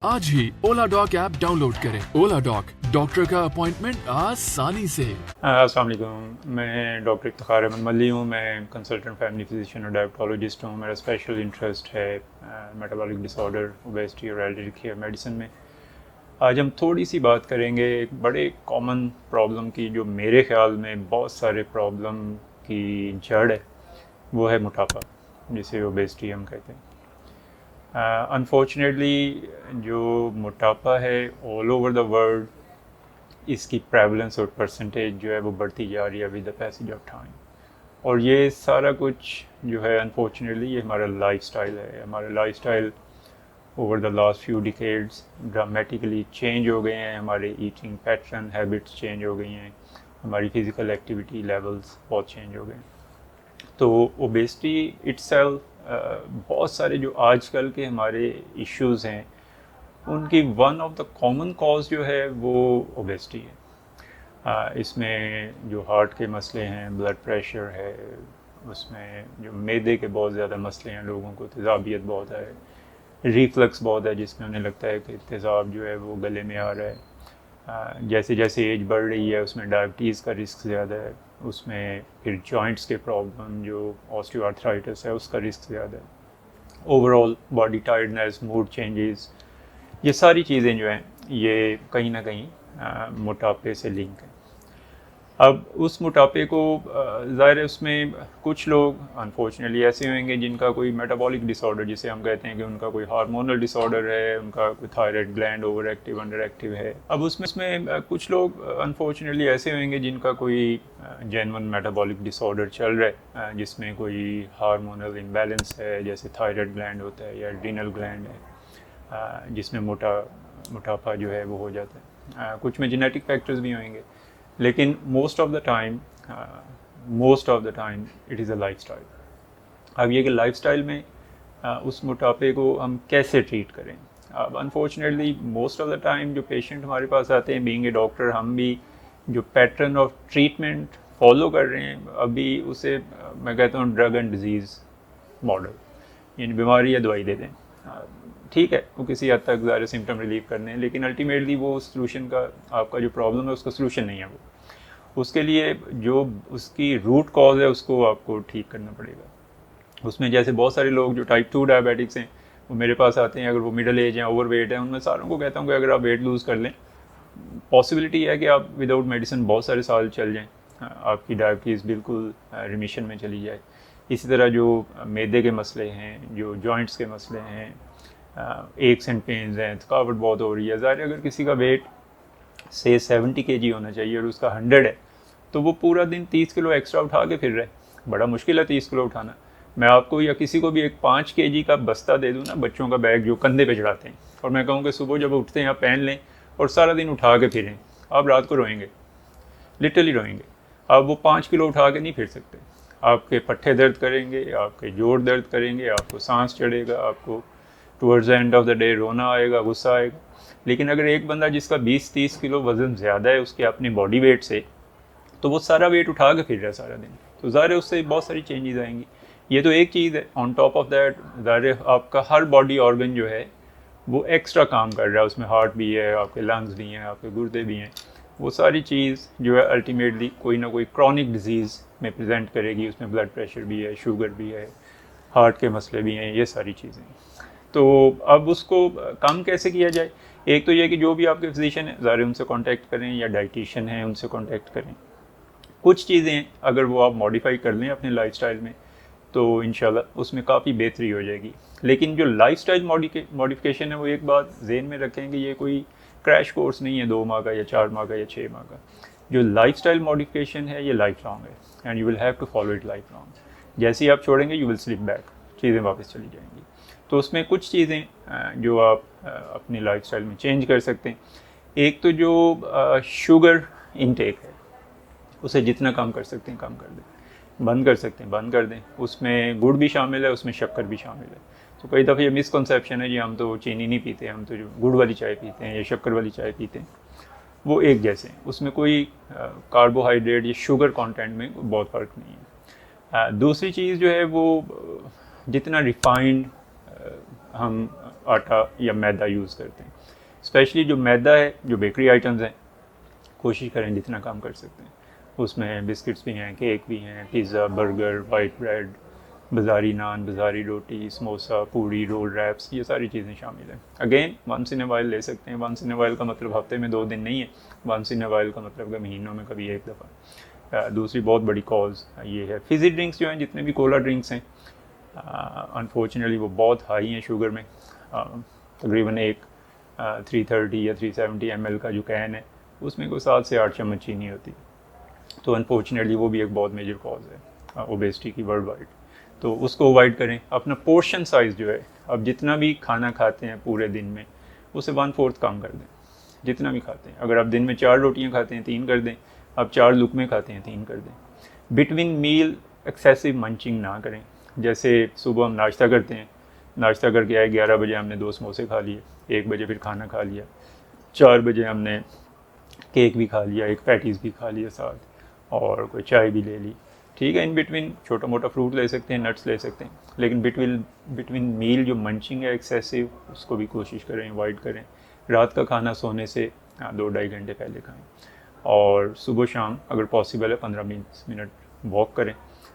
आज ही ओला dock app download करें। ओला dock, doctor का अपॉइंटमेंट आसानी से। अस्सलाम वालेकुम, मैं डॉक्टर इफ्तिखार अहमद मल्ली हूँ। मैं कंसल्टेंट फैमिली फिजिशियन और डायबिटोलॉजिस्ट हूँ। मेरा स्पेशल इंटरेस्ट है मेटाबॉलिक डिसऑर्डर, ओबेसिटी और एल्डरली केयर मेडिसिन में। आज हम थोड़ी सी बात करेंगे एक बड़े कॉमन प्रॉब्लम की, जो मेरे ख्याल में बहुत सारे प्रॉब्लम की जड़ है। वो है मोटापा, जिसे ओबेसिटी हम कहते हैं। अनफॉर्चुनेटली जो मोटापा है ऑल ओवर द वर्ल्ड, इसकी प्रेवलेंस और परसेंटेज जो है वो बढ़ती जा रही है with the passage of time. और ये सारा कुछ जो है अनफॉर्चुनेटली ये हमारा लाइफस्टाइल है। हमारा lifestyle over the last few decades dramatically change हो गए हैं। हमारे ईटिंग पैटर्न, हैबिट्स चेंज हो गई हैं। हमारी फिज़िकल एक्टिविटी लेवल्स बहुत चेंज हो गए। तो ओबेसिटी इट्सेल्फ बहुत सारे जो आजकल के हमारे इश्यूज़ हैं उनकी one of the common cause जो है वो ओबेसिटी है। इसमें जो हार्ट के मसले हैं, ब्लड प्रेशर है, उसमें जो मैदे के बहुत ज़्यादा मसले हैं, लोगों को तेज़ाबियत बहुत है, रिफ्लक्स बहुत है, जिसमें उन्हें लगता है कि तेज़ाब जो है वो गले में आ रहा है। जैसे जैसे एज बढ़ रही है उसमें डायबिटीज़ का रिस्क ज़्यादा है। उसमें फिर जॉइंट्स के प्रॉब्लम, जो ऑस्टियोआर्थराइटिस है, उसका रिस्क ज़्यादा है। Overall body tiredness, mood changes, ये सारी चीज़ें जो हैं ये कहीं ना कहीं मोटापे से लिंक हैं। अब उस मोटापे को ज़ाहिर है उसमें कुछ लोग अनफॉर्चुनेटली ऐसे होंगे जिनका कोई मेटाबॉलिक डिसऑर्डर, जिसे हम कहते हैं कि उनका कोई हार्मोनल डिसऑर्डर है, उनका कोई thyroid gland over active, under active है। अब उसमें कुछ लोग अनफॉर्चुनेटली ऐसे होंगे जिनका कोई जेन्युइन मेटाबॉलिक डिसऑर्डर चल रहा है, जिसमें कोई हार्मोनल इम्बैलेंस है, जैसे थायराइड ग्लैंड होता है या एड्रीनल ग्लैंड है, जिसमें मोटापा जो है वो हो जाता है। कुछ में जेनेटिक फैक्टर्स भी होंगे, लेकिन most of the time it is a lifestyle. अब ये कि लाइफस्टाइल में उस मोटापे को हम कैसे ट्रीट करें। अब unfortunately most of the time जो पेशेंट हमारे पास आते हैं, बीइंग ए डॉक्टर, हम भी जो पैटर्न ऑफ ट्रीटमेंट फॉलो कर रहे हैं अभी उसे मैं कहता हूँ ड्रग एंड डिजीज़ मॉडल, यानी बीमारी या दवाई दे दें। ठीक है, वो किसी हद तक ज़्यादा सिम्टम रिलीव करने हैं, लेकिन अल्टीमेटली वो सोल्यूशन का, आपका जो प्रॉब्लम है उसका सोल्यूशन नहीं है। वो उसके लिए जो उसकी रूट कॉज है उसको आपको ठीक करना पड़ेगा। उसमें जैसे बहुत सारे लोग जो टाइप 2 डायबिटिक्स हैं वो मेरे पास आते हैं, अगर वो मिडिल एज हैं, ओवर वेट हैं, उनमें सारों को कहता हूँ कि अगर आप वेट लूज़ कर लें, पॉसिबिलिटी है कि आप विदाउट मेडिसिन बहुत सारे साल चल जाएँ, आपकी डायबिटीज़ बिल्कुल रिमिशन में चली जाए। इसी तरह जो मैदे के मसले हैं, जो जॉइंट्स के मसले हैं, एक्स एंड पेन्स हैं, थकावट बहुत हो रही है। ज़ाहिर अगर किसी का वेट से 70 kg होना चाहिए और उसका 100 है, तो वो पूरा दिन 30 किलो एक्स्ट्रा उठा के फिर रहे। बड़ा मुश्किल है 30 किलो उठाना। मैं आपको या किसी को भी एक 5 kg का बस्ता दे दूँ ना, बच्चों का बैग जो कंधे पे चढ़ाते हैं, और मैं कहूँ कि सुबह जब उठते हैं आप पहन लें और सारा दिन उठा के फिरें, आप रात को रोएंगे, लिटरली रोएंगे। आप वो 5 किलो उठा के नहीं फिर सकते। आपके पट्टे दर्द करेंगे, आपके जोड़ दर्द करेंगे, आपको सांस चढ़ेगा, आपको towards the end of the day रोना आएगा, गुस्सा आएगा। लेकिन अगर एक बंदा जिसका 20-30 किलो वज़न ज़्यादा है उसके अपने बॉडी वेट से, तो वो सारा वेट उठा के फिर रहा है सारा दिन, तो ज़ाहिर है उससे बहुत सारी चेंजेस आएंगी। ये तो एक चीज़ है। ऑन टॉप ऑफ दैट ज़ाहिर है आपका हर बॉडी ऑर्गन जो है वो एक्स्ट्रा काम कर रहा है। उसमें हार्ट भी है, आपके लंग्स भी हैं, आपके गुर्दे भी हैं। वो सारी चीज़ जो है अल्टीमेटली कोई ना कोई क्रॉनिक डिजीज़ में प्रेजेंट करेगी। उसमें ब्लड प्रेशर भी है, शुगर भी है, हार्ट के मसले भी हैं, ये सारी चीज़ें। तो अब उसको कम कैसे किया जाए? एक तो ये कि जो भी आपके फिजिशियन हैं ज़ाहिर उनसे कांटेक्ट करें, या डाइटिशियन हैं उनसे कांटेक्ट करें। कुछ चीज़ें अगर वो आप मॉडिफाई कर लें अपने लाइफस्टाइल में, तो इंशाल्लाह उसमें काफ़ी बेहतरी हो जाएगी। लेकिन जो लाइफस्टाइल मॉडिफिकेशन है वो एक बात जहन में रखें कि ये कोई क्रैश कोर्स नहीं है 2 माह का या 4 माह का या 6 माह का। जो लाइफस्टाइल मॉडिफिकेशन है ये लाइफ लॉन्ग है, and you will have to follow it life long. जैसे ही आप छोड़ेंगे यू विल स्लिप बैक, चीज़ें वापस चली जाएंगी। तो उसमें कुछ चीज़ें जो आप अपनी लाइफस्टाइल में चेंज कर सकते हैं। एक तो जो शुगर इनटेक है उसे जितना कम कर सकते हैं कम कर दें, बंद कर सकते हैं बंद कर दें। उसमें गुड़ भी शामिल है, उसमें शक्कर भी शामिल है। तो कई दफ़े ये मिसकंसेप्शन है जी हम तो चीनी नहीं पीते, हम तो जो गुड़ वाली चाय पीते हैं या शक्कर वाली चाय पीते हैं, वो एक जैसे हैं। उसमें कोई कार्बोहाइड्रेट या शुगर कंटेंट में बहुत फ़र्क नहीं है। दूसरी चीज़ जो है वो जितना रिफाइंड हम आटा या मैदा यूज़ करते हैं। स्पेशली जो मैदा है, जो बेकरी आइटम्स हैं, कोशिश करें जितना कम कर सकते हैं। उसमें बिस्किट्स भी हैं, केक भी हैं, पिज़्ज़ा, बर्गर, वाइट ब्रेड, बाज़ारी नान, बाज़ारी रोटी, समोसा, पूड़ी, रोल रैप्स, ये सारी चीज़ें शामिल हैं। Again once in a while ले सकते हैं। वंस इन ए वाइल का मतलब हफ्ते में 2 दिन नहीं है, वंस इन ए वाइल का मतलब कि महीनों में कभी एक दफ़ा। दूसरी बहुत बड़ी कॉज ये है, फिज़ी ड्रिंक्स जो हैं, जितने भी कोला ड्रिंक्स हैं, अनफॉर्चुनेटली वो बहुत हाई हैं शुगर में। तकरीबन एक 330 या 370 ml का जो कैन है, उसमें कोई 7 से 8 चम्मच चीनी होती है। तो अनफॉर्चुनेटली वो भी एक बहुत मेजर कॉज है ओबेसिटी की वर्ल्ड वाइड। तो उसको अवॉइड करें। अपना पोर्शन साइज़ जो है, अब जितना भी खाना खाते हैं पूरे दिन में, उसे 1/4 कम कर दें। जितना भी खाते हैं, अगर आप दिन में 4 रोटियां खाते हैं, 3 कर दें। आप 4 लुकमे खाते हैं, 3 कर दें। बिटवीन मील एक्सेसिव मंचिंग ना करें। जैसे सुबह हम नाश्ता करते हैं, नाश्ता करके आए 11 बजे हमने 2 समोसे खा लिए, 1 बजे फिर खाना खा लिया, 4 बजे हमने केक भी खा लिया, एक पैटीज़ भी खा लिया साथ, और कोई चाय भी ले ली। ठीक है, इन बिटवीन छोटा मोटा फ्रूट ले सकते हैं, नट्स ले सकते हैं, लेकिन बिटवीन मील जो मंचिंग है एक्सेसिव, उसको भी कोशिश करें अवॉइड करें। रात का खाना सोने से 2-2.5 घंटे पहले खाएं, और सुबह शाम अगर पॉसिबल है 15-20 मिनट वॉक करें।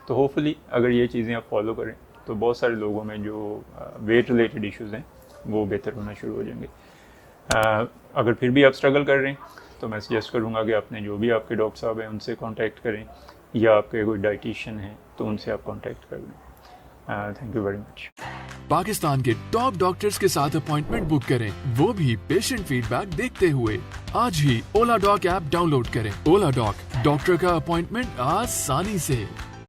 तो होपफुली अगर ये चीज़ें आप फॉलो करें तो बहुत सारे लोगों में जो वेट रिलेटेड इश्यूज़ हैं वो बेहतर होना शुरू हो जाएंगे। अगर फिर भी आप स्ट्रगल कर रहे हैं तो मैं सजेस्ट करूंगा कि आपने जो भी आपके डॉक्टर साहब हैं उनसे कांटेक्ट करें, या आपके कोई डाइटिशियन हैं तो उनसे आप कांटेक्ट कर लें। Thank you very much. Pakistan के टॉप डॉक्टर्स के साथ अपॉइंटमेंट बुक करें, वो भी पेशेंट फीडबैक देखते हुए। आज ही ओला डॉक ऐप डाउनलोड करें। ओला डॉक, डॉक्टर का अपॉइंटमेंट आसानी से।